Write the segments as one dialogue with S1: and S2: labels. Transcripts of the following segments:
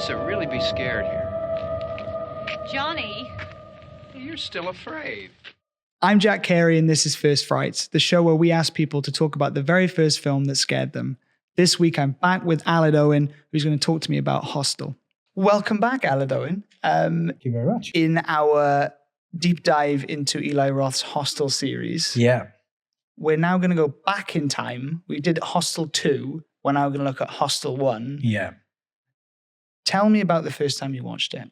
S1: to really be scared here.
S2: Johnny.
S1: You're still afraid.
S3: I'm Jack Carey, and this is First Frights, the show where we ask people to talk about the very first film that scared them. This week, I'm back with Aled Owen, who's going to talk to me about Hostel. Welcome back, Aled Owen.
S4: Thank you very much.
S3: In our deep dive into Eli Roth's Hostel series, we're now going to go back in time. We did Hostel 2. We're now going to look at Hostel 1.
S4: Yeah.
S3: Tell me about the first time you watched it.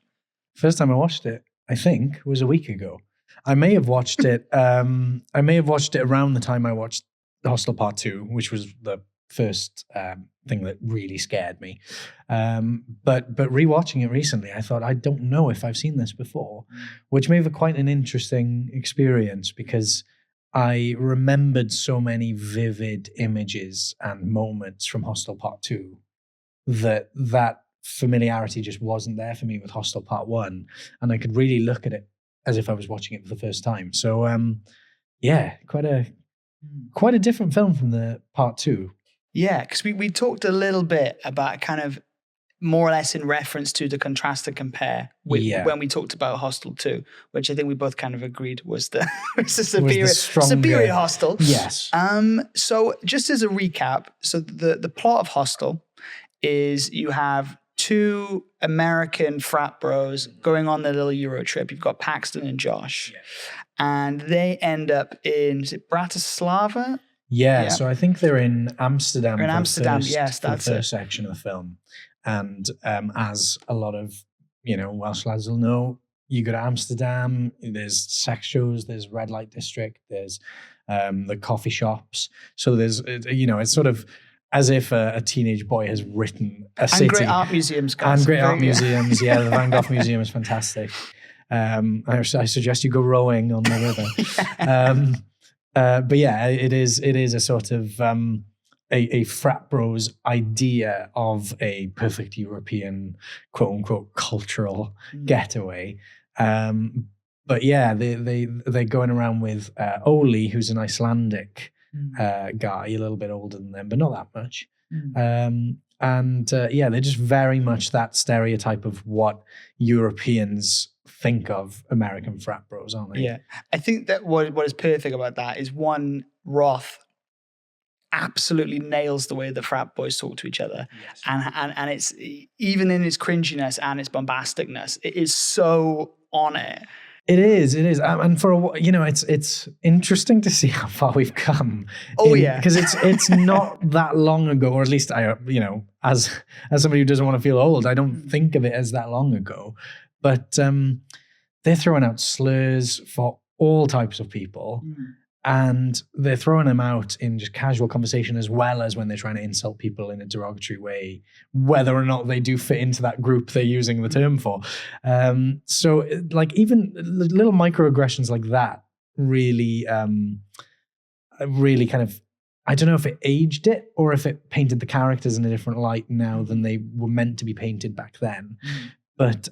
S4: First time I watched it, I think, was a week ago. I may have watched it. around the time I watched Hostel Part 2, which was the first thing that really scared me. But rewatching it recently, I thought, I don't know if I've seen this before, which made it quite an interesting experience because I remembered so many vivid images and moments from Hostel Part 2 that familiarity just wasn't there for me with Hostel Part 1, and I could really look at it as if I was watching it for the first time. So quite a different film from the Part 2.
S3: Yeah, because we talked a little bit about kind of more or less in reference to the contrast and compare with when we talked about Hostel 2, which I think we both kind of agreed was the superior Hostel.
S4: Yes.
S3: So just as a recap, so the plot of Hostel is you have two American frat bros going on their little Euro trip. You've got Paxton and Josh. Yeah. And they end up in, is it Bratislava?
S4: Yeah, so I think they're in Amsterdam.
S3: They're in Amsterdam, yes, that's
S4: the first section of the film. And as a lot of, Welsh lads will know, you go to Amsterdam, there's sex shows, there's red light district, there's the coffee shops. So there's, it's sort of as if a teenage boy has written a city.
S3: And great art museums, guys.
S4: And great art museums, yeah. The Van Gogh Museum is fantastic. I suggest you go rowing on the river. But yeah, it is a sort of a frat bros idea of a perfect European, quote unquote, cultural getaway. But yeah, they're going around with Oli, who's an Icelandic guy, a little bit older than them, but not that much. They're just very much that stereotype of what Europeans think of American frat bros, aren't they?
S3: Yeah. I think that what is perfect about that is one, Roth absolutely nails the way the frat boys talk to each other. Yes. And it's, even in its cringiness and its bombasticness, it is so on it.
S4: It is. And for it's interesting to see how far we've come. Because it's not that long ago, or at least as somebody who doesn't want to feel old, I don't think of it as that long ago. But they're throwing out slurs for all types of people. And they're throwing them out in just casual conversation, as well as when they're trying to insult people in a derogatory way, whether or not they do fit into that group they're using the term for. So like even little microaggressions like that really kind of, I don't know if it aged it or if it painted the characters in a different light now than they were meant to be painted back then. But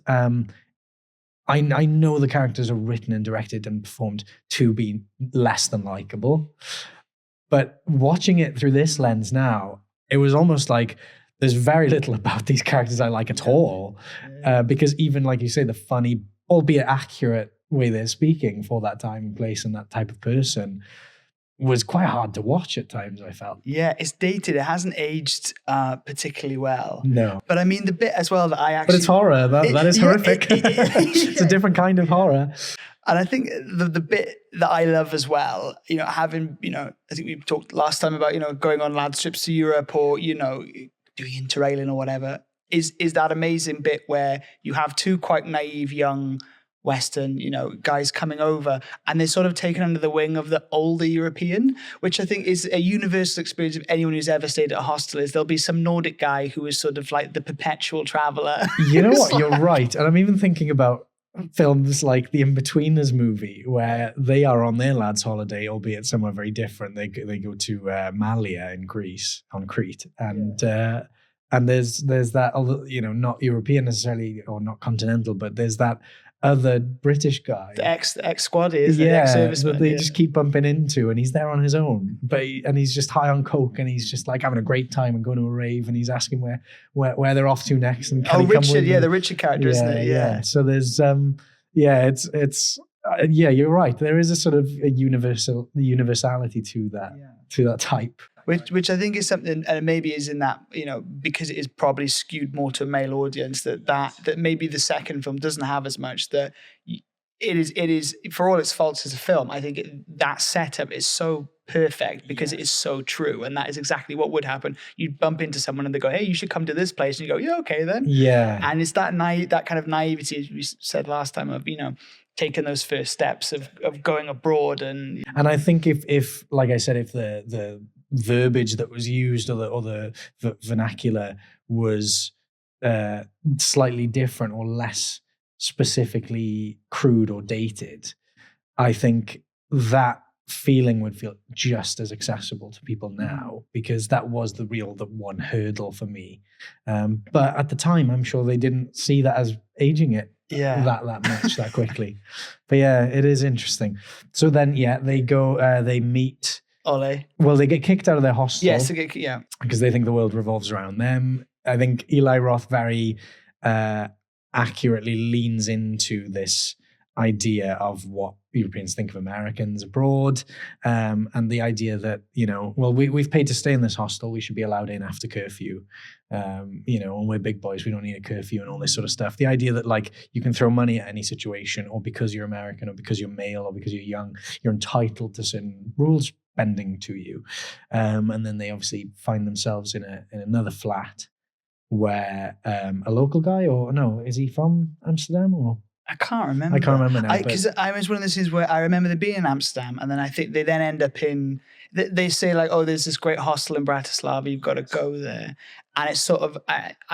S4: I know the characters are written and directed and performed to be less than likable. But watching it through this lens now, it was almost like there's very little about these characters I like at all. Because even, like you say, the funny, albeit accurate way they're speaking for that time and place and that type of person was quite hard to watch at times, I felt.
S3: Yeah, it's dated. It hasn't aged particularly well.
S4: No.
S3: But I mean, the bit as well that I actually...
S4: But it's horror. That is horrific. It's a different kind of horror.
S3: And I think the bit that I love as well, having, I think we talked last time about, going on lads trips to Europe or, doing interrailing or whatever, is that amazing bit where you have two quite naive young Western, guys coming over, and they're sort of taken under the wing of the older European, which I think is a universal experience of anyone who's ever stayed at a hostel. Is there'll be some Nordic guy who is sort of like the perpetual traveler.
S4: You know what? You're right. And I'm even thinking about films like the In-Betweeners movie, where they are on their lads' holiday, albeit somewhere very different. They go to Malia in Greece, on Crete, and there's that, not European necessarily or not continental, but there's that other British guy.
S3: The ex-squad is, the ex-serviceman.
S4: That they just keep bumping into, and he's there on his own. And he's just high on coke, and he's just like having a great time and going to a rave, and he's asking where they're off to next. And can he come
S3: Richard,
S4: with
S3: the Richard character, isn't it?
S4: Yeah. So there's it's you're right. There is a sort of a universality to that type.
S3: Which I think is something, and maybe is in that, because it is probably skewed more to a male audience, that maybe the second film doesn't have as much. That it is for all its faults as a film, I think that setup is so perfect because it is so true, and that is exactly what would happen. You'd bump into someone and they go, "Hey, you should come to this place," and you go, "Yeah, okay then."
S4: Yeah,
S3: and it's that kind of naivety, as we said last time, of taking those first steps of going abroad, and
S4: I think if like I said, if the verbiage that was used or the vernacular was slightly different or less specifically crude or dated, I think that feeling would feel just as accessible to people now, because that was the one hurdle for me. But at the time, I'm sure they didn't see that as aging it that much that quickly. But yeah, it is interesting. So then, they go, they meet
S3: Ole.
S4: Well, they get kicked out of their hostel.
S3: Yes,
S4: because they think the world revolves around them. I think Eli Roth very accurately leans into this idea of what Europeans think of Americans abroad, and the idea that we've paid to stay in this hostel, we should be allowed in after curfew, and we're big boys, we don't need a curfew and all this sort of stuff. The idea that like you can throw money at any situation, or because you're American, or because you're male, or because you're young, you're entitled to certain rules bending to you, and then they obviously find themselves in another flat where a local guy, or no, is he from Amsterdam or?
S3: I can't remember now. Because I was one of the scenes where I remember there being in Amsterdam, and then I think they then end up in. They say like, "Oh, there's this great hostel in Bratislava. You've got to go there." And it's sort of.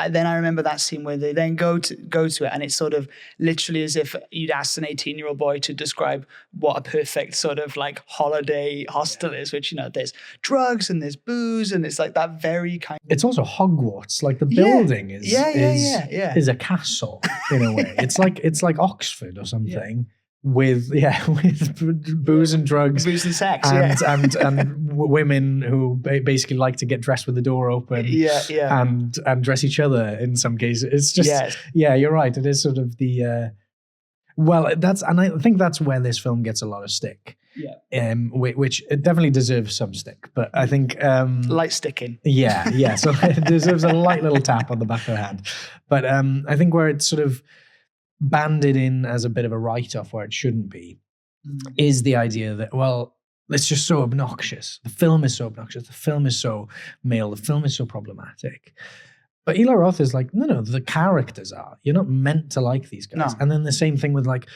S3: Then I remember that scene where they then go to it, and it's sort of literally as if you'd asked an 18-year-old boy to describe what a perfect sort of like holiday hostel is. Which there's drugs and there's booze, and it's like that very kind.
S4: It's also Hogwarts. Like the building is a castle in a way. It's like Oxford or something. Yeah. With booze and drugs,
S3: booze and sex,
S4: and women who basically like to get dressed with the door open, and dress each other in some cases. It's just you're right. It is sort of the I think that's where this film gets a lot of stick. Yeah, which it definitely deserves some stick, but I think
S3: light sticking.
S4: Yeah. So it deserves a light little tap on the back of the hand, but I think where it's sort of banded in as a bit of a write-off where it shouldn't be is the idea that, well, it's just so obnoxious. The film is so obnoxious. The film is so male. The film is so problematic. But Eli Roth is like, no, the characters are. You're not meant to like these guys. No. And then the same thing with like,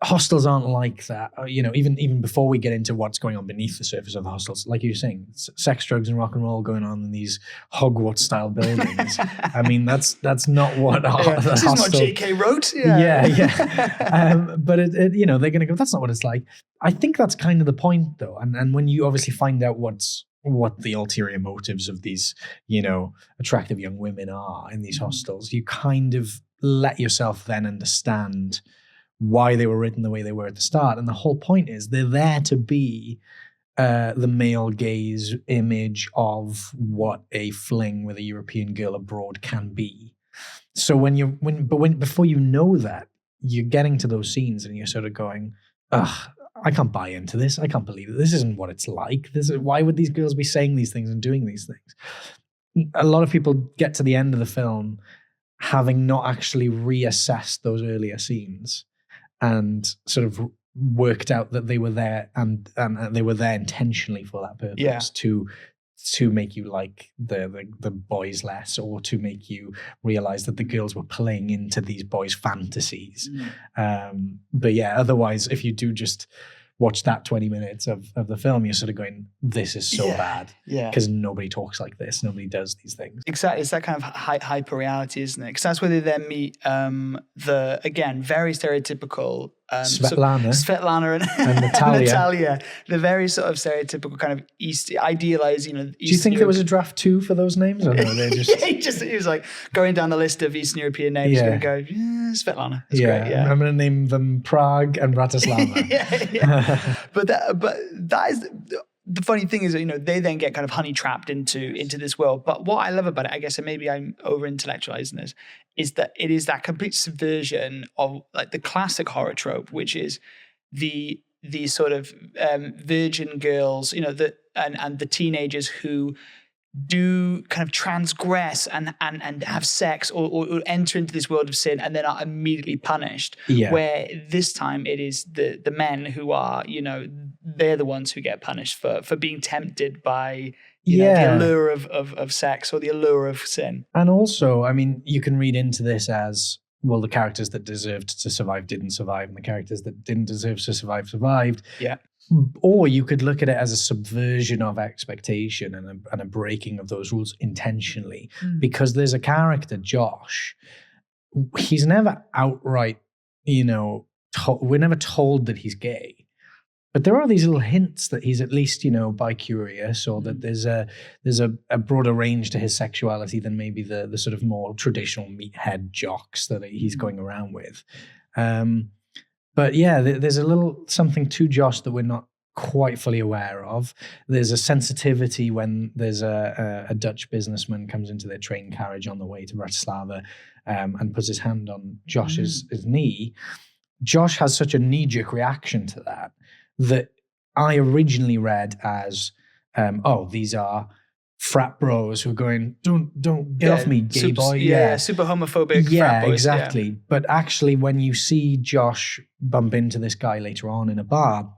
S4: hostels aren't like that. Even before we get into what's going on beneath the surface of the hostels, like you were saying, sex, drugs, and rock and roll going on in these Hogwarts-style buildings. I mean, that's not what
S3: this is what J.K. wrote.
S4: But they're going to go, that's not what it's like. I think that's kind of the point, though. And when you obviously find out what the ulterior motives of these, attractive young women are in these hostels, you kind of let yourself then understand why they were written the way they were at the start. And the whole point is they're there to be the male gaze image of what a fling with a European girl abroad can be. So before you know that, you're getting to those scenes and you're sort of going, ugh, I can't buy into this. I can't believe it. This isn't what it's like. Why would these girls be saying these things and doing these things? A lot of people get to the end of the film having not actually reassessed those earlier scenes and sort of worked out that they were there and they were there intentionally for that purpose, to make you like the boys less, or to make you realize that the girls were playing into these boys' fantasies. But otherwise, if you do just watch that 20 minutes of the film, you're sort of going, this is so bad. Because nobody talks like this. Nobody does these things.
S3: Exactly. It's that kind of hyper reality, isn't it? Because that's where they then meet the, again, very stereotypical Svetlana and
S4: Natalia.
S3: Natalia, the very sort of stereotypical kind of idealized,
S4: Do you think there was a draft 2 for those names? Or no, they just...
S3: he was like going down the list of Eastern European names, going to go, Svetlana. That's great, yeah.
S4: I'm going to name them Prague and Bratislava.
S3: But that is... The funny thing is that, they then get kind of honey trapped into this world. But what I love about it, I guess, and maybe I'm over intellectualizing this, is that it is that complete subversion of like the classic horror trope, which is the sort of virgin girls, and the teenagers who do kind of transgress and have sex or enter into this world of sin and then are immediately punished.
S4: Yeah.
S3: Where this time it is the men who are, they're the ones who get punished for being tempted by the allure of sex or the allure of sin.
S4: And also, I mean, you can read into this as, well, the characters that deserved to survive didn't survive, and the characters that didn't deserve to survive survived.
S3: Yeah.
S4: Or you could look at it as a subversion of expectation and a breaking of those rules intentionally. Because there's a character, Josh, he's never outright, we're never told that he's gay. But there are these little hints that he's at least, bi-curious, or that there's a broader range to his sexuality than maybe the sort of more traditional meathead jocks that he's going around with. But yeah, there's a little something to Josh that we're not quite fully aware of. There's a sensitivity when there's a Dutch businessman comes into their train carriage on the way to Bratislava and puts his hand on Josh's his knee. Josh has such a knee-jerk reaction to that I originally read as, these are frat bros who are going, don't get off me, gay boy.
S3: Yeah, super homophobic frat boys.
S4: Exactly. Yeah. But actually, when you see Josh bump into this guy later on in a bar,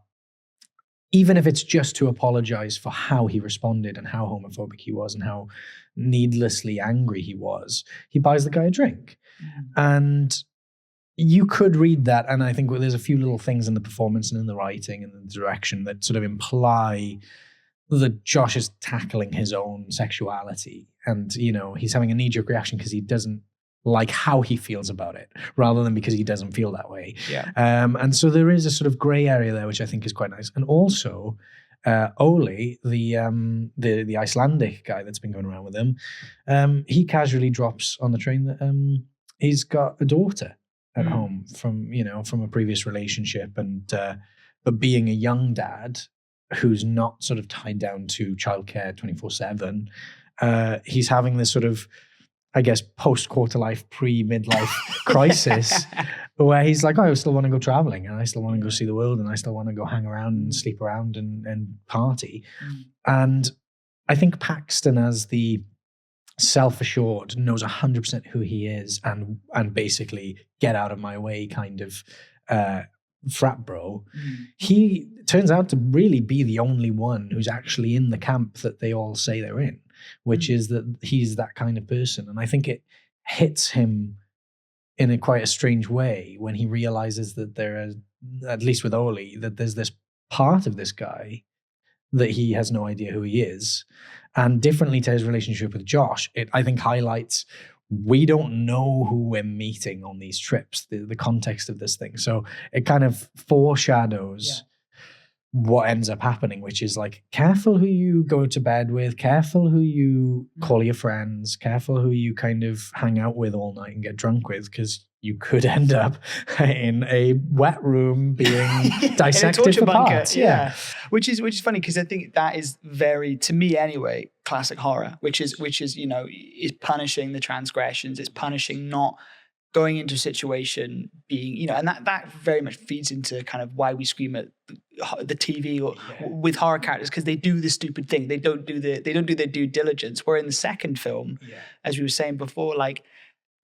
S4: even if it's just to apologize for how he responded and how homophobic he was and how needlessly angry he was, he buys the guy a drink. And you could read that, and I think there's a few little things in the performance and in the writing and the direction that sort of imply that Josh is tackling his own sexuality, and he's having a knee-jerk reaction because he doesn't like how he feels about it, rather than because he doesn't feel that way.
S3: Yeah.
S4: And so there is a sort of grey area there, which I think is quite nice. And also, Ole, the Icelandic guy that's been going around with him, he casually drops on the train that he's got a daughter at home from a previous relationship, and but being a young dad who's not sort of tied down to childcare 24/7, he's having this sort of, I guess, post-quarter life, pre-midlife crisis where he's like, I still want to go traveling, and I still want to go see the world, and I still want to go hang around and sleep around and party. And I think Paxton, as the self-assured, knows 100% who he is and basically get out of my way kind of frat bro. He turns out to really be the only one who's actually in the camp that they all say they're in, which is that he's that kind of person. And I think it hits him in quite a strange way when he realizes that there is, at least with Ole, that there's this part of this guy that he has no idea who he is. And differently to his relationship with Josh, it, I think, highlights we don't know who we're meeting on these trips, the context of this thing. So it kind of foreshadows what ends up happening, which is like, careful who you go to bed with, careful who you call your friends, careful who you kind of hang out with all night and get drunk with, because you could end up in a wet room being dissected for parts.
S3: Yeah. Which is funny, because I think that is very, to me anyway, classic horror, which is is punishing the transgressions, it's punishing not going into a situation being, and that very much feeds into kind of why we scream at the TV or with horror characters, because they do the stupid thing. They don't do their due diligence. Where in the second film, as we were saying before, like,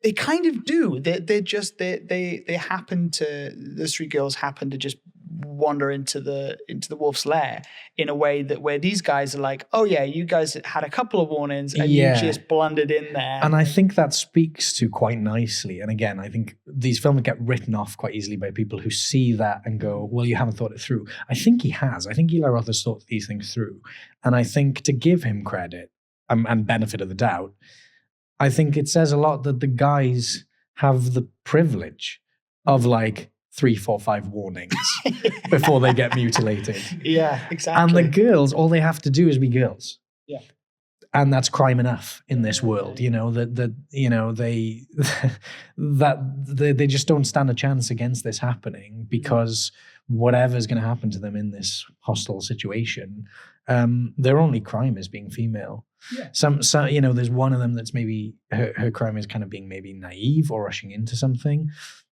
S3: they kind of do. They happen to, those three girls happen to just wander into the wolf's lair in a way that where these guys are like, oh yeah, you guys had a couple of warnings and you just blundered in there.
S4: And I think that speaks to quite nicely. And again, I think these films get written off quite easily by people who see that and go, well, you haven't thought it through. I think he has. I think Eli Roth has thought these things through. And I think, to give him credit and benefit of the doubt, I think it says a lot that the guys have the privilege of, like, 3, 4, 5 warnings before they get mutilated.
S3: Yeah, exactly.
S4: And the girls, all they have to do is be girls.
S3: Yeah.
S4: And that's crime enough in this world, you know, that you know, they just don't stand a chance against this happening, because whatever's going to happen to them in this hostile situation, their only crime is being female.
S3: Yeah.
S4: Some, you know, there's one of them that's maybe her crime is kind of being maybe naive or rushing into something,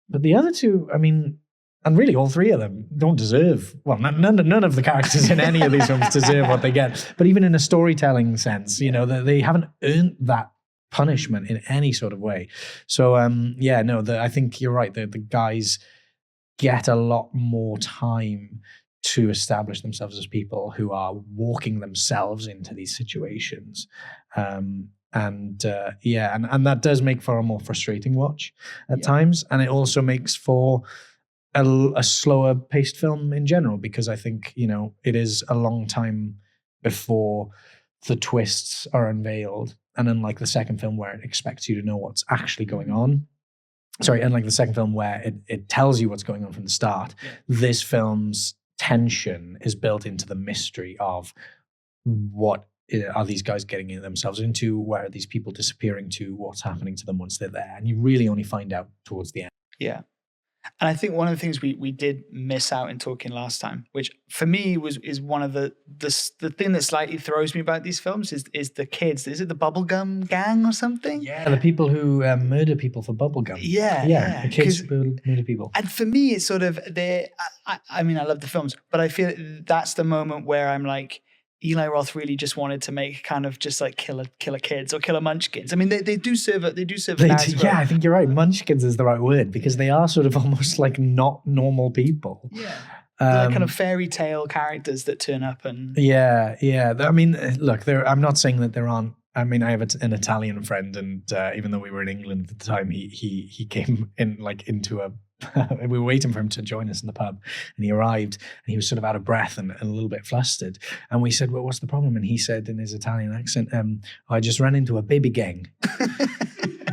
S4: but the other two, I mean, and really all three of them don't deserve, well, none of the characters in any of these films deserve what they get. But even in a storytelling sense, you know, they haven't earned that punishment in any sort of way. So, I think you're right. The guys get a lot more time to establish themselves as people who are walking themselves into these situations. And that does make for a more frustrating watch at times. And it also makes for a slower paced film in general, because I think, you know, it is a long time before the twists are unveiled. And unlike the second film where it expects you to know what's actually going on, unlike the second film where it tells you what's going on from the start, this film's tension is built into the mystery of what are these guys getting themselves into, where are these people disappearing to, what's happening to them once they're there. And you really only find out towards the end.
S3: Yeah. And I think one of the things we did miss out in talking last time, which for me is one of the thing that slightly throws me about these films is the kids. Is it the bubblegum gang or something?
S4: Yeah, the people who murder people for bubblegum.
S3: Yeah.
S4: The kids who murder people.
S3: And for me, it's sort of I mean, I love the films, but I feel that's the moment where I'm like, Eli Roth really just wanted to make kind of just like killer kids or killer munchkins. I mean, they do serve a
S4: yeah, I think you're right. Munchkins is the right word, because they are sort of almost like not normal people.
S3: Yeah. Like kind of fairy tale characters that turn up and... Yeah.
S4: I mean, look, I'm not saying that there aren't. I mean, I have an Italian friend, and even though we were in England at the time, he came in like into a... we were waiting for him to join us in the pub, and he arrived and he was sort of out of breath and a little bit flustered. And we said, well, what's the problem? And he said in his Italian accent, I just ran into a baby gang.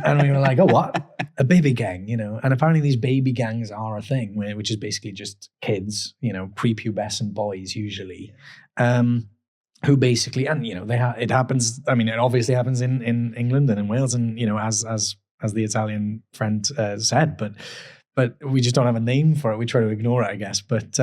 S4: And we were like, oh, what? A baby gang, you know? And apparently these baby gangs are a thing, which is basically just kids, you know, prepubescent boys usually, who basically, and, you know, it happens. I mean, it obviously happens in England and in Wales, and, you know, as the Italian friend said, but we just don't have a name for it. We try to ignore it, I guess. But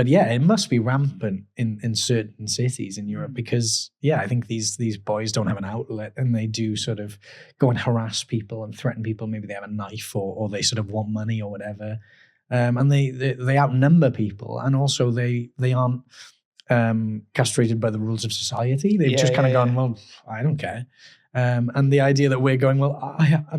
S4: yeah, it must be rampant in certain cities in Europe, because I think these boys don't have an outlet, and they do sort of go and harass people and threaten people. Maybe they have a knife, or they sort of want money or whatever. And they outnumber people, and also they aren't castrated by the rules of society. They've just kind of gone, well, I don't care. And the idea that we're going, well,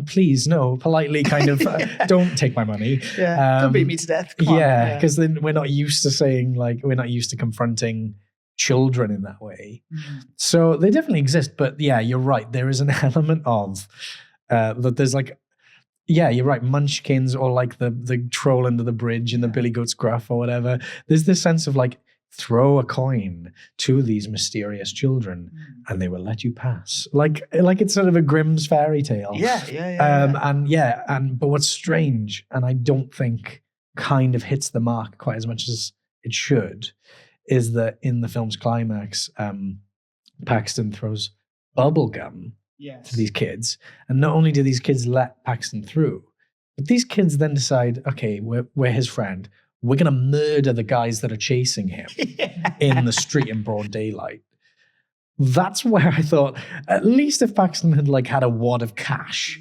S4: please, no, politely kind of, don't take my money.
S3: Yeah, don't beat me to death. Come on.
S4: Because then we're not used to saying, like, we're not used to confronting children in that way. So they definitely exist. But yeah, you're right. There is an element of that there's like, you're right, munchkins, or like the troll under the bridge in the Billy Goat's Gruff or whatever. There's this sense of like, throw a coin to these mysterious children and they will let you pass. Like it's sort of a Grimm's fairy tale. But what's strange, and I don't think kind of hits the mark quite as much as it should, is that in the film's climax, Paxton throws bubblegum to these kids. And not only do these kids let Paxton through, but these kids then decide, okay, we're his friend. We're going to murder the guys that are chasing him in the street in broad daylight. That's where I thought, at least if Paxton had like had a wad of cash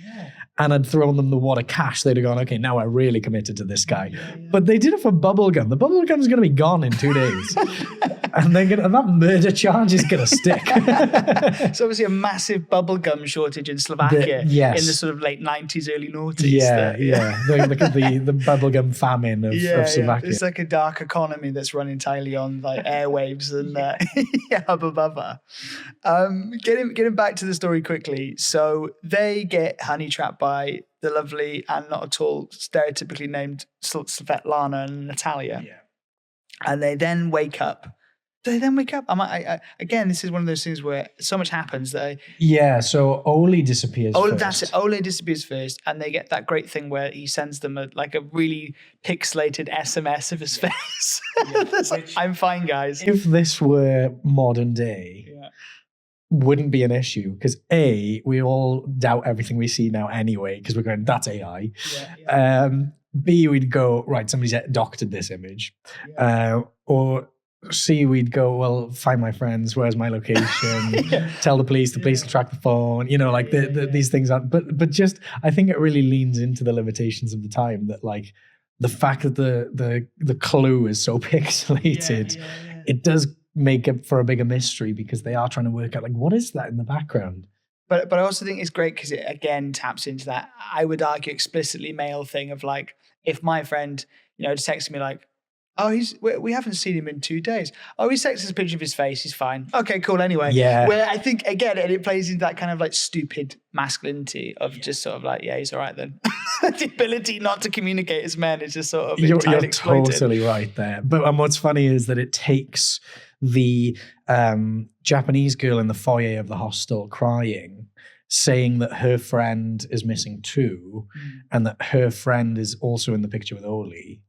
S4: and had thrown them the wad of cash, they'd have gone, okay, now I'm really committed to this guy. But they did it for bubblegum. The bubblegum's going to be gone in 2 days. And that murder charge is going to stick.
S3: So obviously a massive bubblegum shortage in Slovakia in the sort of late 90s, early noughties.
S4: The bubblegum famine of Slovakia.
S3: It's like a dark economy that's run entirely on like airwaves and hubba bubba. Getting back to the story quickly. So they get honey trapped by the lovely and not at all stereotypically named Svetlana and Natalia. And they then wake up Do they then wake up? Again, this is one of those things where so much happens that
S4: so Oli disappears first.
S3: That's it. Ole disappears first, and they get that great thing where he sends them a really pixelated SMS of his face. I'm fine, guys.
S4: If this were modern day, wouldn't be an issue because A, we all doubt everything we see now anyway because we're going, that's AI. B, we'd go, right, somebody's doctored this image. Or C, we'd go, well, find my friends, where's my location, tell the police will track the phone, these things aren't, but just, I think it really leans into the limitations of the time that like the fact that the clue is so pixelated, it does make it for a bigger mystery because they are trying to work out like, what is that in the background? But
S3: I also think it's great because it again taps into that, I would argue, explicitly male thing of like, if my friend, texts me like, oh, we haven't seen him in 2 days. Oh, he sends us a picture of his face. He's fine. Okay, cool. Anyway, where I think again, and it plays into that kind of like stupid masculinity of just sort of like, yeah, he's all right then. The ability not to communicate as men is just sort of
S4: you're totally right there. But what's funny is that it takes the Japanese girl in the foyer of the hostel crying, saying that her friend is missing too, and that her friend is also in the picture with Oli,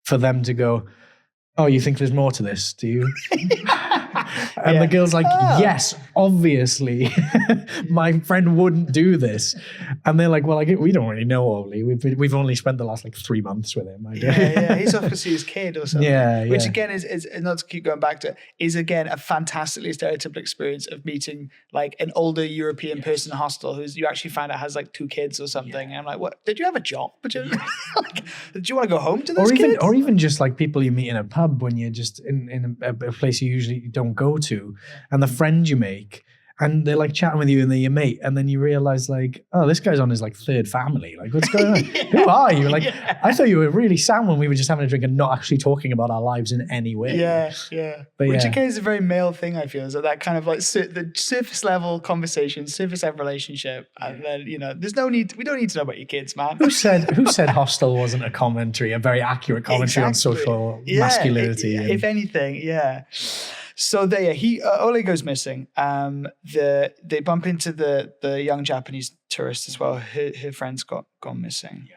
S4: for them to go, oh, you think there's more to this, do you? And the girl's like, yes, obviously. My friend wouldn't do this. And they're like, well, we don't really know Oli. We've only spent the last 3 months with him.
S3: He's off to see his kid or something. Which again is not to keep going back to, is again a fantastically stereotypical experience of meeting like an older European person in a hostel who's you actually find out has like 2 kids or something. And I'm like, what? Did you have a job? Did you want to go home to those kids?
S4: Or even just like people you meet in a pub when you're just in a place you usually don't go to, and the friend you make, and they're like chatting with you and they're your mate, and then you realize like, oh, this guy's on his like 3rd family. Like, what's going on? Who are you? Like, I thought you were really sound when we were just having a drink and not actually talking about our lives in any way.
S3: But which again is a very male thing, I feel, is that kind of like the surface level conversation, surface level relationship, and then we don't need to know about your kids, man.
S4: Who said Hostel wasn't a commentary, a very accurate commentary on social masculinity?
S3: If anything, So Ole goes missing. They bump into the young Japanese tourist as well. Her friend's gone missing.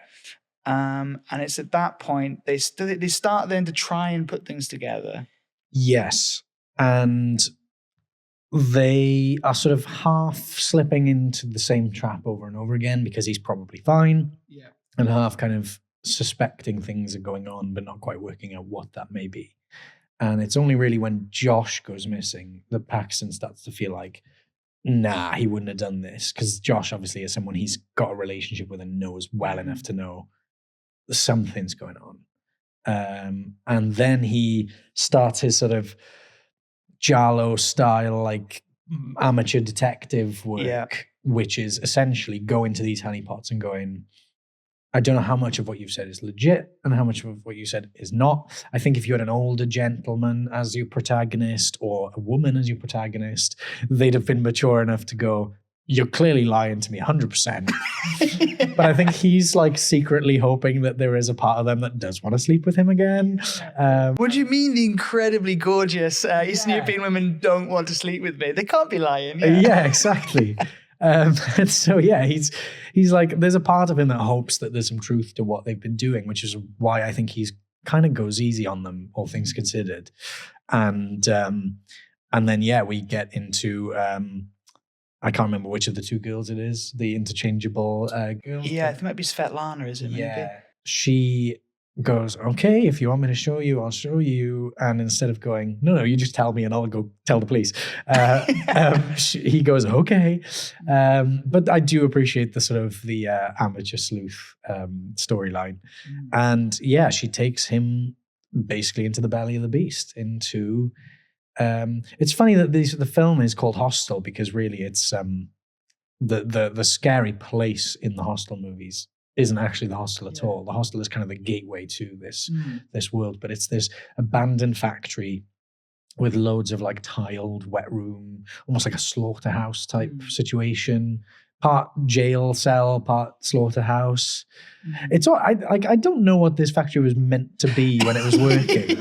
S3: And it's at that point they start then to try and put things together.
S4: Yes, and they are sort of half slipping into the same trap over and over again because he's probably fine. And half kind of suspecting things are going on, but not quite working out what that may be. And it's only really when Josh goes missing that Paxton starts to feel like, nah, he wouldn't have done this. Because Josh obviously is someone he's got a relationship with and knows well enough to know something's going on. And then he starts his sort of Giallo style, like amateur detective work, which is essentially going to these honeypots and going, I don't know how much of what you've said is legit and how much of what you said is not. I think if you had an older gentleman as your protagonist or a woman as your protagonist, they'd have been mature enough to go, you're clearly lying to me 100%. But I think he's like secretly hoping that there is a part of them that does want to sleep with him again.
S3: What do you mean the incredibly gorgeous Eastern European women don't want to sleep with me? They can't be lying.
S4: Yeah, exactly. And so he's like, there's a part of him that hopes that there's some truth to what they've been doing, which is why I think he's kind of goes easy on them, all things considered. And then we get into I can't remember which of the 2 girls it is, the interchangeable girl.
S3: Yeah, it might be Svetlana, is it? Maybe?
S4: Yeah, she goes, okay, if you want me to show you, I'll show you. And instead of going, no, you just tell me and I'll go tell the police. He goes, okay. But I do appreciate the sort of the amateur sleuth storyline. And she takes him basically into the belly of the beast, into... it's funny that the film is called Hostel because really it's the scary place in the Hostel movies isn't actually the hostel at all. The hostel is kind of the gateway to this world, but it's this abandoned factory with loads of like tiled wet room, almost like a slaughterhouse type situation. Part jail cell, part slaughterhouse. It's all I don't know what this factory was meant to be when it was working.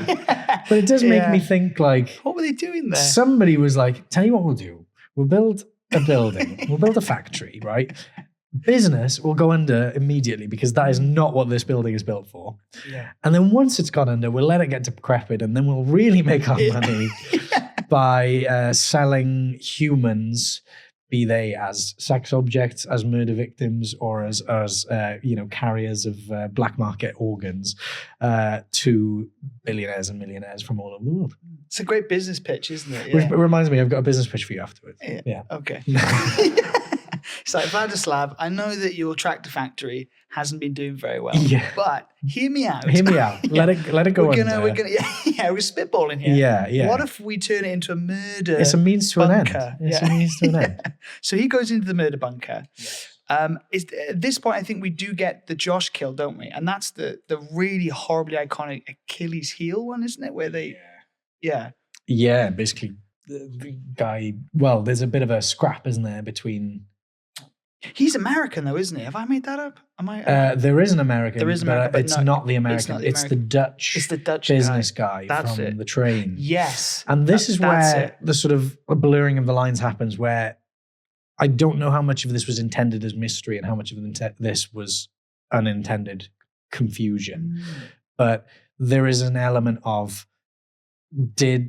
S4: But it does make me think, like,
S3: what were they doing there?
S4: Somebody was like, tell you what we'll do. We'll build a building. We'll build a factory, right? Business will go under immediately because that is not what this building is built for.
S3: Yeah.
S4: And then once it's gone under, we'll let it get decrepit, and then we'll really make our money by selling humans, be they as sex objects, as murder victims, or as carriers of black market organs to billionaires and millionaires from all over the world.
S3: It's a great business pitch, isn't it?
S4: Which reminds me, I've got a business pitch for you afterwards. Yeah.
S3: Okay. So Vladislav, I know that your tractor factory hasn't been doing very well. Yeah. But hear me out.
S4: Hear me out. Let it go
S3: we're
S4: under.
S3: We're spitballing here.
S4: Yeah.
S3: What if we turn it into a murder
S4: It's a means to
S3: bunker?
S4: an end. It's a means to an end.
S3: So he goes into the murder bunker. At this point, I think we do get the Josh kill, don't we? And that's the really horribly iconic Achilles heel one, isn't it? Where they,
S4: Yeah, basically the guy, well, there's a bit of a scrap, isn't there, between...
S3: He's American, though, isn't he? Have I made that up? Am I?
S4: There is an American.
S3: There is American, but
S4: it's not the American. It's the Dutch.
S3: It's the Dutch
S4: business guy
S3: That's
S4: from
S3: it.
S4: the train.
S3: Yes,
S4: and this is where the sort of blurring of the lines happens. Where I don't know how much of this was intended as mystery and how much of this was unintended confusion. But there is an element of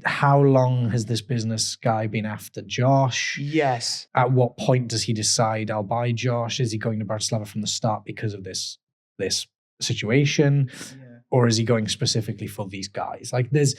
S4: how long has this business guy been after Josh?
S3: Yes.
S4: At what point does he decide I'll buy Josh? Is he going to Bratislava from the start because of this situation? Yeah. Or is he going specifically for these guys? Like there's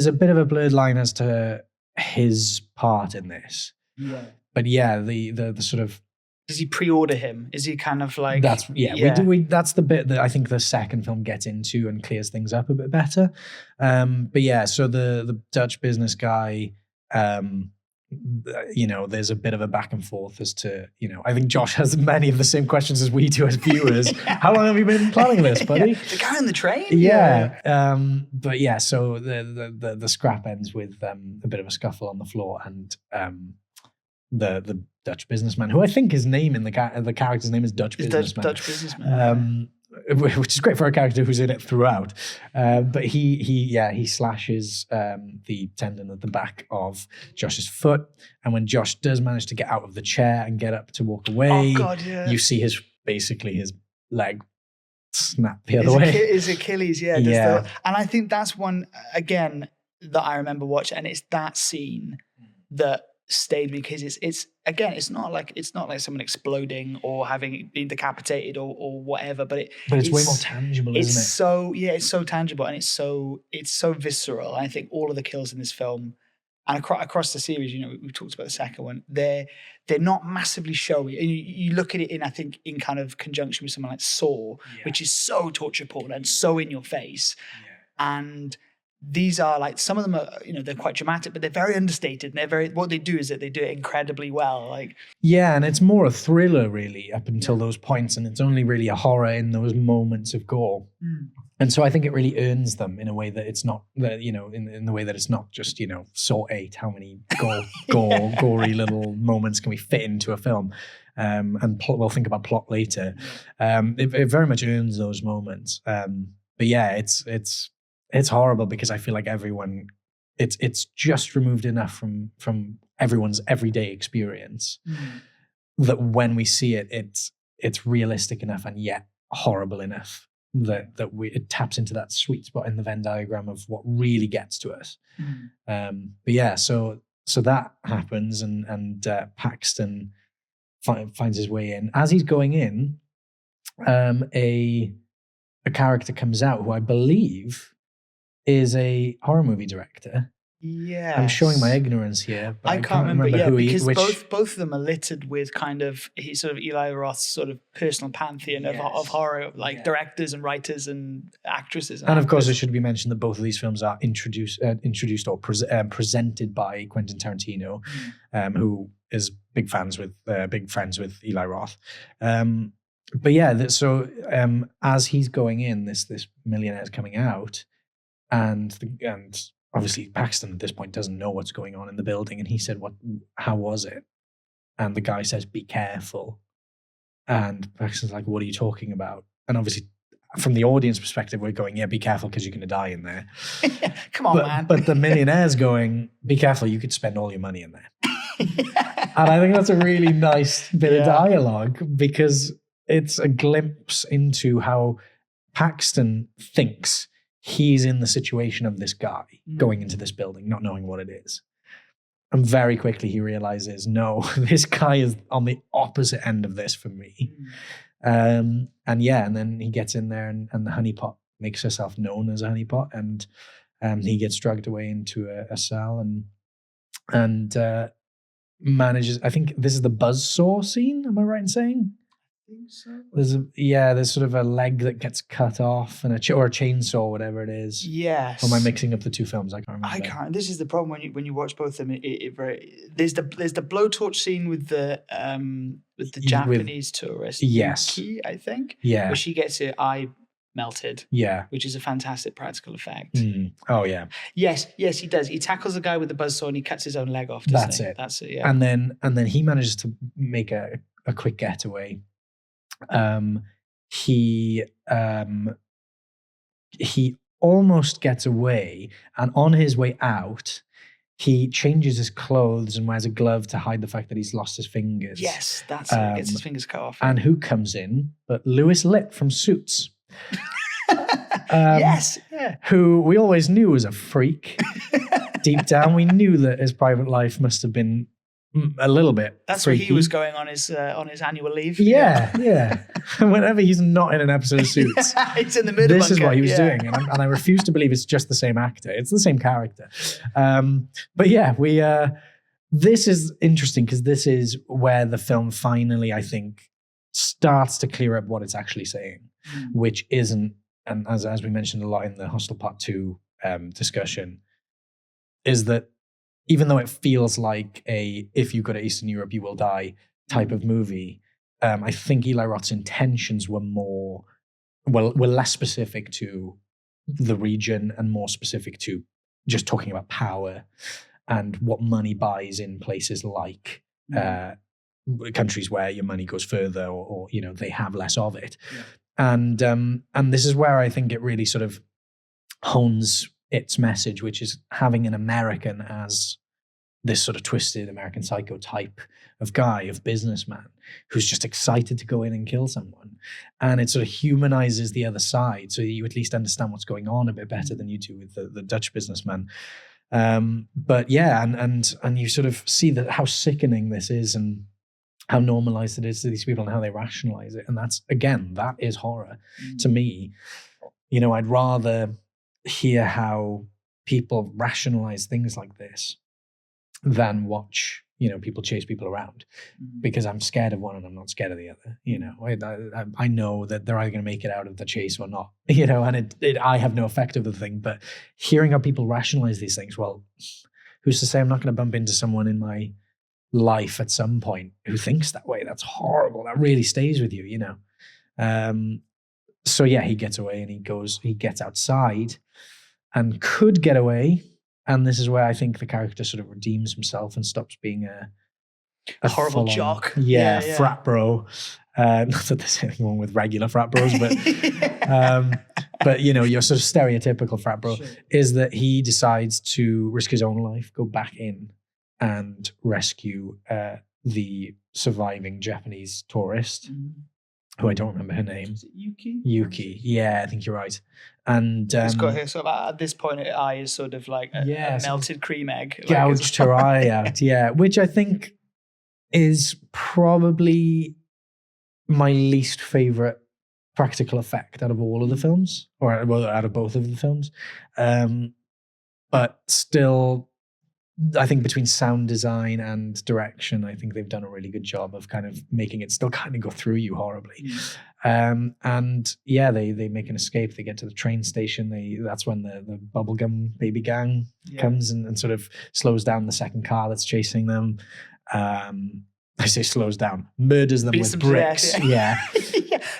S4: a bit of a blurred line as to his part in this. Yeah. But yeah, the sort of,
S3: does he pre-order him? Is he kind of like...
S4: That's that's the bit that I think the second film gets into and clears things up a bit better. But yeah, so the Dutch business guy, there's a bit of a back and forth as to, I think Josh has many of the same questions as we do as viewers. How long have you been planning this, buddy?
S3: The guy on the train?
S4: Yeah. But yeah, so the scrap ends with a bit of a scuffle on the floor, and the Dutch businessman, who I think his name in the character's name is Dutch businessman.
S3: Dutch businessman.
S4: Which is great for a character who's in it throughout. But he slashes the tendon at the back of Josh's foot, and when Josh does manage to get out of the chair and get up to walk away, you see his leg snap the other way.
S3: His Achilles, and I think that's one again that I remember watching, and it's that scene that stayed because it's not like someone exploding or having been decapitated or whatever, but
S4: it's way more tangible, isn't it?
S3: It's so tangible, and it's so visceral. And I think all of the kills in this film and across the series, we talked about the second one, they're not massively showy. And you look at it in kind of conjunction with someone like Saw, which is so torture porn and so in your face, and these are like, some of them are, they're quite dramatic, but they're very understated, and what they do is that they do it incredibly well.
S4: And it's more a thriller really up until those points, and it's only really a horror in those moments of gore. And so I think it really earns them in a way that it's not, in the way that it's not just, Saw 8, how many gory little moments can we fit into a film? And we'll think about plot later. It very much earns those moments. But yeah, it's horrible because I feel like everyone, it's just removed enough from everyone's everyday experience that when we see it, it's realistic enough and yet horrible enough that it taps into that sweet spot in the Venn diagram of what really gets to us. But yeah, so that happens, and Paxton finds his way in. As he's going in, a character comes out who I believe is a horror movie director.
S3: Yeah,
S4: I'm showing my ignorance here. But
S3: I can't remember who because both of them are littered with kind of sort of Eli Roth's sort of personal pantheon of horror, directors and writers and actresses.
S4: And of course, it should be mentioned that both of these films are introduced or presented by Quentin Tarantino, who is big friends with Eli Roth. But yeah, so as he's going in, this millionaire is coming out, and obviously Paxton at this point doesn't know what's going on in the building, and he said, how was it? And the guy says, be careful. And Paxton's like, what are you talking about? And obviously from the audience perspective, we're going, yeah, be careful because you're going to die in there.
S3: Come on, man.
S4: But the millionaire's going, be careful, you could spend all your money in there. And I think that's a really nice bit of dialogue, because it's a glimpse into how Paxton thinks he's in the situation of this guy going into this building, not knowing what it is. And very quickly he realizes, no, this guy is on the opposite end of this for me. And then he gets in there, and the honeypot makes herself known as a honeypot, and he gets dragged away into a cell and manages. I think this is the buzzsaw scene. Am I right in saying? I think so. There's sort of a leg that gets cut off, and or a chainsaw, whatever it is.
S3: Yes.
S4: Or am I mixing up the two films? I can't remember.
S3: I can't. This is the problem when you watch both of them. There's the blowtorch scene with the Japanese tourist.
S4: Yes.
S3: Yuki, I think.
S4: Yeah.
S3: Where she gets her eye melted.
S4: Yeah.
S3: Which is a fantastic practical effect.
S4: Oh yeah.
S3: Yes, he does. He tackles the guy with the buzzsaw and he cuts his own leg off.
S4: That's
S3: it. Yeah.
S4: And then he manages to make a quick getaway. He almost gets away, and on his way out, he changes his clothes and wears a glove to hide the fact that he's lost his fingers.
S3: Yes, that's it. Gets his fingers cut off.
S4: And who comes in but Louis Litt from Suits?
S3: Yes, yeah.
S4: Who we always knew was a freak. Deep down, we knew that his private life must have been a little bit.
S3: That's
S4: freaky.
S3: where he was going on his annual leave.
S4: Yeah. Whenever he's not in an episode of Suits,
S3: it's in the middle.
S4: This is what he was doing, and I refuse to believe it's just the same actor. It's the same character. But yeah, this is interesting because this is where the film finally, I think, starts to clear up what it's actually saying, which isn't, and as we mentioned a lot in the Hostel Part 2 discussion, is that even though it feels like if you go to Eastern Europe, you will die type of movie, I think Eli Roth's intentions were less specific to the region and more specific to just talking about power and what money buys in places like countries where your money goes further or they have less of it. Yeah. And this is where I think it really sort of hones its message, which is having an American as this sort of twisted American psycho type of guy, of businessman, who's just excited to go in and kill someone. And it sort of humanizes the other side, so you at least understand what's going on a bit better than you do with the Dutch businessman. But yeah, and you sort of see that how sickening this is and how normalized it is to these people and how they rationalize it. And that is horror to me. I'd rather hear how people rationalize things like this than watch, people chase people around, because I'm scared of one and I'm not scared of the other. I know that they're either going to make it out of the chase or not, and I have no effect of the thing. But hearing how people rationalize these things, well, who's to say I'm not going to bump into someone in my life at some point who thinks that way? That's horrible. That really stays with you, So yeah, he gets away and he gets outside and could get away. And this is where I think the character sort of redeems himself and stops being a
S3: horrible jock.
S4: Yeah, frat bro. Not that there's anything wrong with regular frat bros, but your sort of stereotypical frat bro is that he decides to risk his own life, go back in and rescue the surviving Japanese tourist, who I don't remember her name.
S3: Is it Yuki?
S4: Yuki. Yeah, I think you're right. And
S3: it's got her sort of at this point, her eye is sort of like a melted cream egg.
S4: Gouged her eye out, yeah. Which I think is probably my least favorite practical effect out of all of the films, or out of both of the films. But still, I think between sound design and direction, I think they've done a really good job of kind of making it still kind of go through you horribly. And yeah, they make an escape. They get to the train station. That's when the bubblegum baby gang comes and sort of slows down the second car that's chasing them. I say slows down, murders them with bricks. Yeah.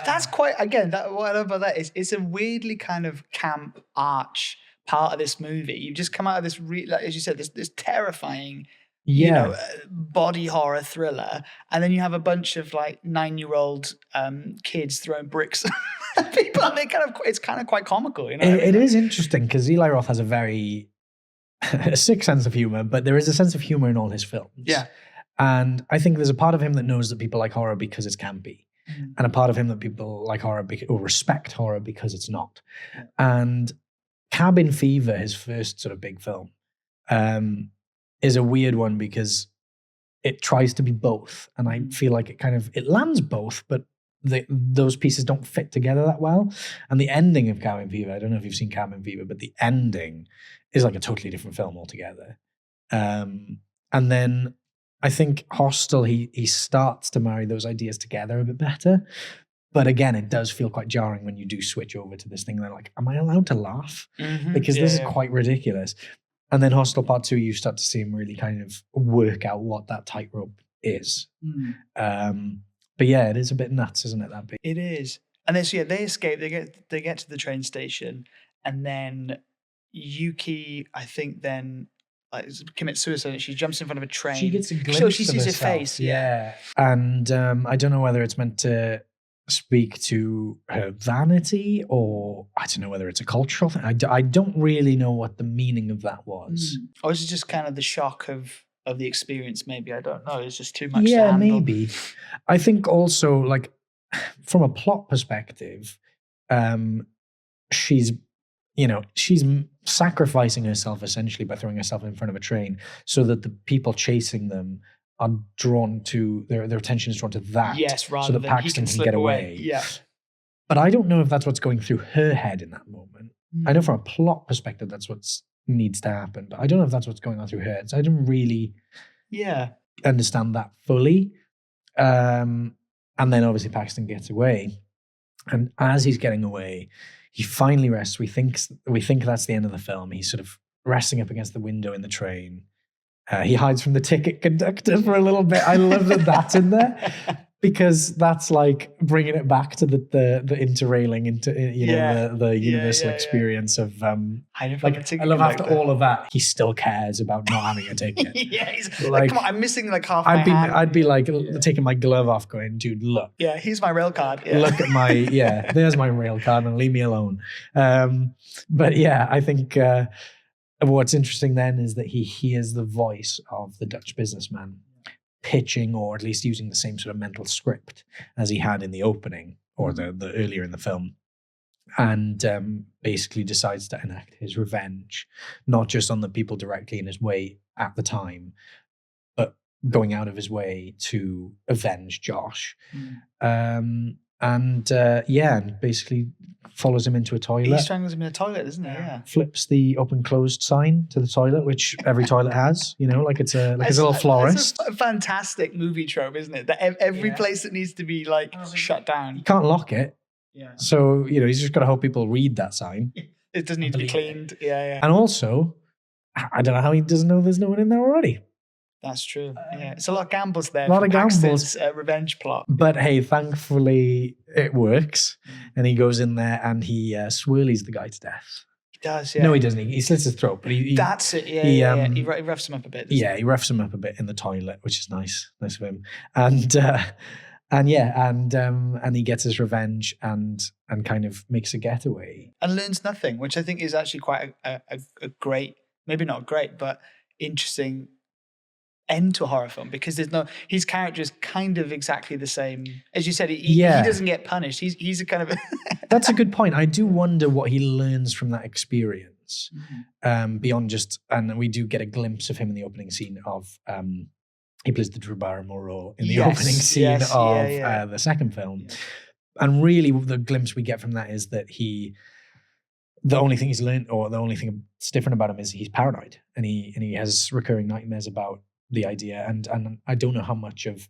S3: That's quite, again, what I love about that is it's a weirdly kind of camp arch part of this movie. You've just come out of this, as you said, this terrifying you know, body horror thriller, and then you have a bunch of like 9-year-old kids throwing bricks at people, and it's kind of quite comical, you know.
S4: It is interesting because Eli Roth has a very sick sense of humor, but there is a sense of humor in all his films.
S3: Yeah.
S4: And I think there's a part of him that knows that people like horror because it's campy, and a part of him that people like horror or respect horror because it's not.
S3: Yeah.
S4: And Cabin Fever, his first sort of big film, is a weird one because it tries to be both, and I feel like it lands both, but those pieces don't fit together that well. And the ending of Cabin Fever, I don't know if you've seen Cabin Fever, but the ending is like a totally different film altogether. And then I think Hostel, he starts to marry those ideas together a bit better. But again, it does feel quite jarring when you do switch over to this thing. They're like, am I allowed to laugh? Because this is quite ridiculous. And then Hostel Part 2, you start to see him really kind of work out what that tightrope is. But yeah, it is a bit nuts, isn't it, that bit?
S3: It is. And then, so they escape, they get to the train station, and then Yuki, I think then commits suicide, and she jumps in front of a train.
S4: She gets a glimpse
S3: so she
S4: of
S3: sees her
S4: herself.
S3: face.
S4: Yeah. And I don't know whether it's meant to speak to her vanity, or I don't know whether it's a cultural thing. I don't really know what the meaning of that was.
S3: Or is it just kind of the shock of the experience? Maybe, I don't know. It's just too much to
S4: Yeah,
S3: handle.
S4: maybe. I think also, like, from a plot perspective, she's sacrificing herself essentially by throwing herself in front of a train so that the people chasing them are drawn to, their attention is drawn to that.
S3: Yes, rather
S4: so that
S3: than
S4: Paxton
S3: he
S4: can get away.
S3: Yeah.
S4: But I don't know if that's what's going through her head in that moment. I know from a plot perspective that's what needs to happen, but I don't know if that's what's going on through her head. So I didn't really understand that fully. And then obviously Paxton gets away. And as he's getting away, he finally rests. We think that's the end of the film. He's sort of resting up against the window in the train. He hides from the ticket conductor for a little bit. I love that that's in there because that's like bringing it back to the interrailing into the universal experience of
S3: I
S4: love after all of that he still cares about not having a ticket.
S3: He's like, come on, I'm missing like half my hand.
S4: I'd be like taking my glove off, going, dude, look.
S3: Yeah, here's my rail card. Yeah.
S4: Look at my there's my rail card and leave me alone. But yeah, I think. What's interesting then is that he hears the voice of the Dutch businessman pitching, or at least using the same sort of mental script as he had in the opening or the earlier in the film, and basically decides to enact his revenge, not just on the people directly in his way at the time, but going out of his way to avenge Josh. And basically follows him into a toilet.
S3: He strangles him in a toilet, doesn't he? Yeah.
S4: Flips the open-closed sign to the toilet, which every toilet has, like it's a little florist.
S3: It's a fantastic movie trope, isn't it? That every place that needs to be like shut down.
S4: You can't lock it.
S3: Yeah.
S4: So, he's just got to hope people read that sign.
S3: It doesn't need to be cleaned. Yeah.
S4: And also, I don't know how he doesn't know there's no one in there already.
S3: That's true. Yeah, it's a lot of gambles there.
S4: A lot of gambles.
S3: Revenge plot.
S4: But hey, thankfully it works, and he goes in there and he swirlies the guy to death.
S3: He does. Yeah.
S4: No, he doesn't. He slits his throat. But
S3: that's it. Yeah. He roughs him up a bit.
S4: He roughs him up a bit in the toilet, which is nice of him. And he gets his revenge and kind of makes a getaway
S3: and learns nothing, which I think is actually quite a great, maybe not great, but interesting end to a horror film, because his character is kind of exactly the same as you said. He doesn't get punished. He's a kind of
S4: That's a good point. I do wonder what he learns from that experience, beyond just, and we do get a glimpse of him in the opening scene of he plays the Drew Barrymore role in the opening scene of the second film. And really the glimpse we get from that is that the only thing he's learned, or the only thing that's different about him, is he's paranoid, and he has recurring nightmares about the idea. And I don't know how much of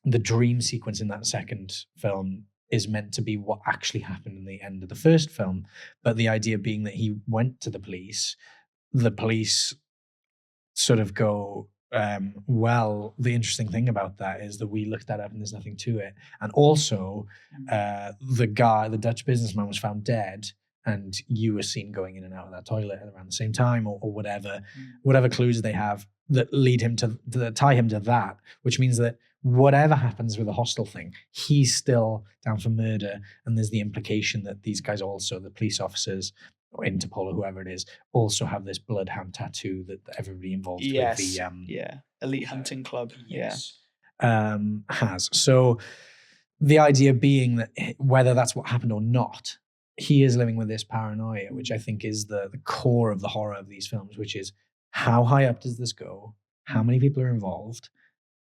S4: the dream sequence in that second film is meant to be what actually happened in the end of the first film, but the idea being that he went to the police sort of go, well, the interesting thing about that is that we looked that up and there's nothing to it. And also, the Dutch businessman was found dead, and you were seen going in and out of that toilet at around the same time, or whatever clues they have. that lead him to tie him to that, which means that whatever happens with the Hostel thing, he's still down for murder. And there's the implication that these guys also, the police officers or Interpol or whoever it is, also have this bloodhound tattoo that everybody involved with the
S3: elite hunting club.
S4: Has. So the idea being that whether that's what happened or not, he is living with this paranoia, which I think is the core of the horror of these films, which is how high up does this go? How many people are involved?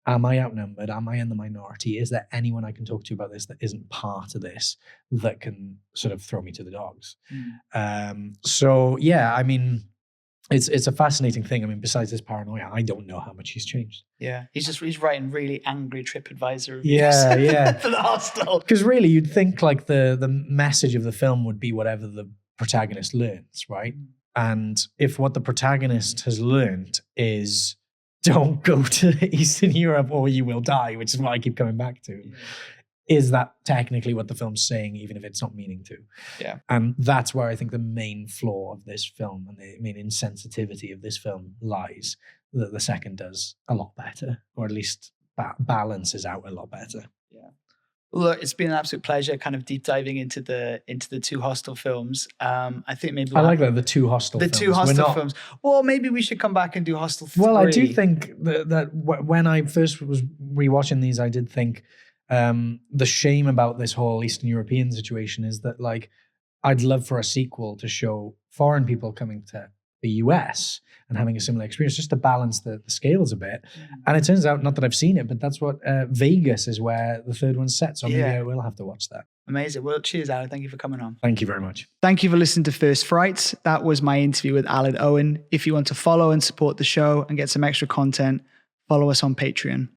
S4: Am I outnumbered? Am I in the minority? Is there anyone I can talk to about this that isn't part of this that can sort of throw me to the dogs? So yeah, I mean, it's a fascinating thing. I mean, besides this paranoia, I don't know how much he's changed.
S3: Yeah, he's writing really angry TripAdvisor reviews.
S4: Yeah.
S3: For the Hostel.
S4: Because really, you'd think like the message of the film would be whatever the protagonist learns, right? And if what the protagonist has learned is don't go to Eastern Europe or you will die, which is what I keep coming back to. Is that technically what the film's saying, even if it's not meaning to?
S3: Yeah.
S4: And that's where I think the main flaw of this film and the main insensitivity of this film lies, that the second does a lot better, or at least balances out a lot better.
S3: Yeah. Look, it's been an absolute pleasure kind of deep diving into the two Hostel films. I think maybe
S4: I like that, the two Hostel films.
S3: The two Hostel films. Well, maybe we should come back and do Hostel 3.
S4: Well, I do think that when I first was rewatching these, I did think the shame about this whole Eastern European situation is that, like, I'd love for a sequel to show foreign people coming to the US and having a similar experience, just to balance the scales a bit. And it turns out, not that I've seen it, but that's what Vegas is where the third one's set. So maybe I will have to watch that.
S3: Amazing. Well, cheers, Aled. Thank you for coming on.
S4: Thank you very much.
S3: Thank you for listening to First Frights. That was my interview with Aled Owen. If you want to follow and support the show and get some extra content, follow us on Patreon.